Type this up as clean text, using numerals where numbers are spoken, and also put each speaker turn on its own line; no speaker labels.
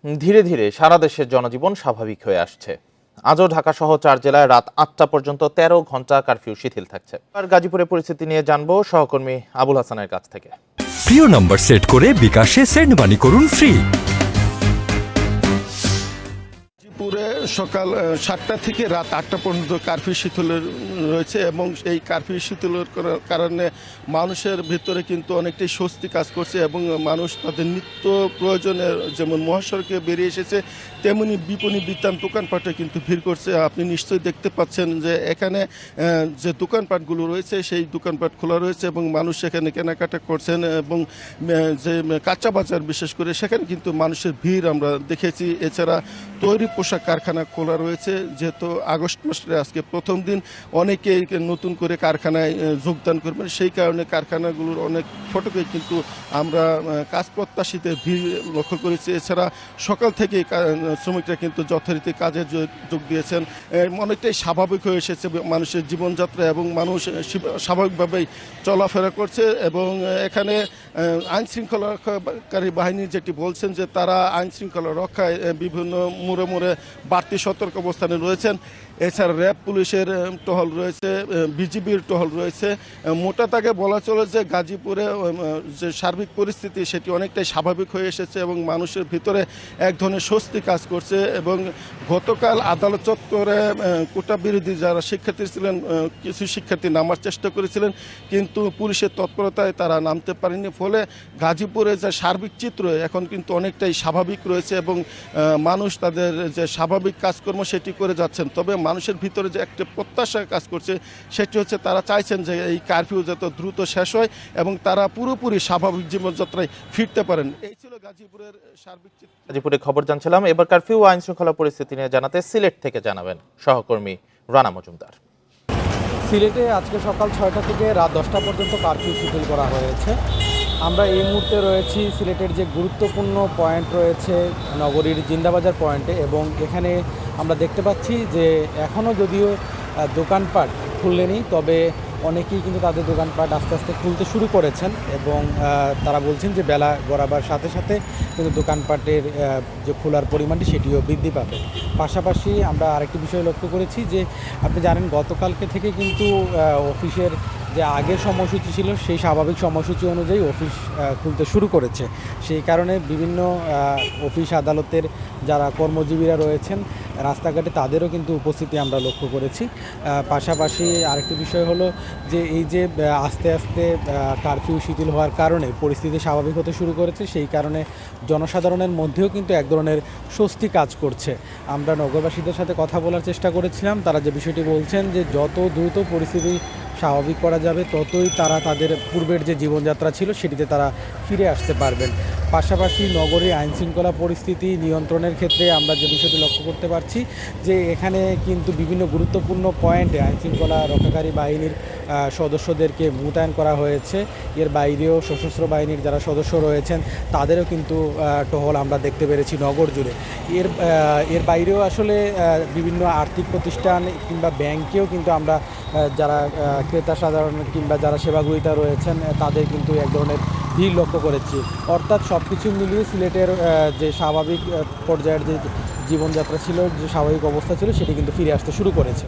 ধীরে ধীরে সারা দেশের জনজীবন স্বাভাবিক হয়ে আসছে। আজও ঢাকা সহ 4 জেলায় রাত 8টা পর্যন্ত 13 ঘন্টা কারফিউ শিথিল থাকছে। আর গাজীপুরের পরিস্থিতি নিয়ে জানবো সহকর্মী আবুল হাসানের কাছ থেকে।
প্রিয় নম্বর সেট করে বিকাশে সেন্ড মানি করুন ফ্রি।
গাজীপুরে সকাল 7টা থেকে রাত 8টা পর্যন্ত কারফিউ শিথিল রয়েছে এবং এই কারফিউ শিথিলের কারণে মানুষের ভিতরে কিন্তু অনেকটাই স্বস্তি কাজ করছে এবং মানুষ তাদের নিত্য প্রয়োজনের যেমন মহাসড়কে বেরিয়ে এসেছে তেমনি বিপণী বিতান দোকানপাটে কিন্তু ভিড় করছে। আপনি নিশ্চয়ই দেখতে পাচ্ছেন যে এখানে যে দোকানপাটগুলো রয়েছে সেই দোকানপাট খোলা রয়েছে এবং মানুষ সেখানে কেনাকাটা করছেন এবং যে কাঁচা বাজার বিশেষ করে সেখানে কিন্তু মানুষের ভিড় আমরা দেখেছি। এছাড়া তৈরি পোশাক কারখানা খোলা রয়েছে, যেহেতু আগস্ট মাসে আজকে প্রথম দিন অনেকেই নতুন করে কারখানায় যোগদান করবেন, সেই কারণে কারখানাগুলোর অনেক ফটকে কিন্তু আমরা কাজ প্রত্যাশীদের ভিড় লক্ষ্য করেছি। এছাড়া সকাল থেকেই শ্রমিকরা কিন্তু যথারীতি কাজে যোগ দিয়েছেন। অনেকটাই স্বাভাবিক হয়ে এসেছে মানুষের জীবনযাত্রা এবং মানুষ স্বাভাবিকভাবেই চলাফেরা করছে এবং এখানে আইন শৃঙ্খলা রক্ষাকারী বাহিনী যেটি বলছেন যে তারা আইন শৃঙ্খলা রক্ষায় বিভিন্ন মোড়ে মোড়ে বাড়তি সতর্ক অবস্থানে রয়েছেন। এছাড়া র্যাব পুলিশের টহল রয়েছে, বিজিবির টহল রয়েছে। মোটা দাগে বলা চলে যে গাজীপুরে যে সার্বিক পরিস্থিতি সেটি অনেকটাই স্বাভাবিক হয়ে এসেছে এবং মানুষের ভিতরে এক ধরনের স্বস্তি কাজ করছে। এবং গতকাল আদালত চত্বরে কোটা বিরোধী যারা শিক্ষার্থী ছিলেন কিছু শিক্ষার্থী নামার চেষ্টা করেছিলেন, কিন্তু পুলিশের তৎপরতায় তারা নামতে পারেনি। ফলে গাজীপুরে যে সার্বিক চিত্র এখন কিন্তু অনেকটাই স্বাভাবিক রয়েছে এবং মানুষ তাদের যে স্বাভাবিক কাজকর্ম সেটি করে যাচ্ছেন। তবে মানুষের ভিতরে যে একটা প্রত্যাশা কাজ করছে সেটি হচ্ছে তারা চাইছেন যে এই কারফিউ যত দ্রুত শেষ হয় এবং তারা পুরোপুরি স্বাভাবিক জীবনযাত্রায় ফিরতে পারেন। এই ছিল গাজীপুরের সার্বিক চিত্র।
গাজীপুরে খবর জানছিলাম। এবার কারফিউ আইন শৃঙ্খলা পরিস্থিতি নিয়ে জানাতে সিলেট থেকে জানাবেন সহকর্মী রানা মজুমদার।
সিলেটে আজকে সকাল 6টা থেকে রাত 10টা পর্যন্ত কারফিউ শিথিল করা হয়েছে। আমরা এই মুহূর্তে রয়েছি সিলেটের যে গুরুত্বপূর্ণ পয়েন্ট রয়েছে নগরীর জিন্দাবাজার পয়েন্টে এবং এখানে আমরা দেখতে পাচ্ছি যে এখনও যদিও দোকানপাট খুললেনি, তবে অনেকেই কিন্তু তাদের দোকানপাট আস্তে আস্তে খুলতে শুরু করেছেন এবং তারা বলছেন যে বেলা গড়াবার সাথে সাথে কিন্তু দোকানপাটের যে খোলার পরিমাণটি সেটিও বৃদ্ধি পাবে। পাশাপাশি আমরা আরেকটি বিষয় লক্ষ্য করেছি যে আপনি জানেন গতকালকে থেকে কিন্তু অফিসের যে আগের সময়সূচি ছিল সেই স্বাভাবিক সময়সূচি অনুযায়ী অফিস খুলতে শুরু করেছে। সেই কারণে বিভিন্ন অফিস আদালতের যারা কর্মজীবীরা রয়েছেন রাস্তাঘাটে তাদেরও কিন্তু উপস্থিতি আমরা লক্ষ্য করেছি। পাশাপাশি আরেকটি বিষয় হলো যে এই যে আস্তে আস্তে কারফিউ শিথিল হওয়ার কারণে পরিস্থিতি স্বাভাবিক হতে শুরু করেছে, সেই কারণে জনসাধারণের মধ্যেও কিন্তু এক ধরনের স্বস্তি কাজ করছে। আমরা নগরবাসীদের সাথে কথা বলার চেষ্টা করেছিলাম, তারা যে বিষয়টি বলছেন যে যত দ্রুত পরিস্থিতি স্বাভাবিক করা যাবে ততই তারা তাদের পূর্বের যে জীবনযাত্রা ছিল সেটিতে তারা ফিরে আসতে পারবেন। পাশাপাশি নগরীর আইনশৃঙ্খলা পরিস্থিতি নিয়ন্ত্রণের ক্ষেত্রে আমরা যে বিষয়টি লক্ষ্য করতে পারছি যে এখানে কিন্তু বিভিন্ন গুরুত্বপূর্ণ পয়েন্টে আইনশৃঙ্খলা রক্ষাকারী বাহিনীর সদস্যদেরকে মোতায়েন করা হয়েছে। এর বাইরেও সশস্ত্র বাহিনীর যারা সদস্য রয়েছেন তাদেরও কিন্তু টহল আমরা দেখতে পেরেছি নগর জুড়ে। এর বাইরেও আসলে বিভিন্ন আর্থিক প্রতিষ্ঠান কিংবা ব্যাংকেও কিন্তু আমরা যারা ক্রেতা সাধারণ কিংবা যারা সেবাগ্রহীতা রয়েছেন তাদের কিন্তু এক ধরনের ভিড় লক্ষ্য করেছি। অর্থাৎ সব কিছু মিলিয়ে সিলেটের যে স্বাভাবিক পর্যায়ের যে জীবনযাত্রা ছিল, যে স্বাভাবিক অবস্থা ছিল সেটি কিন্তু ফিরে আসতে শুরু করেছে।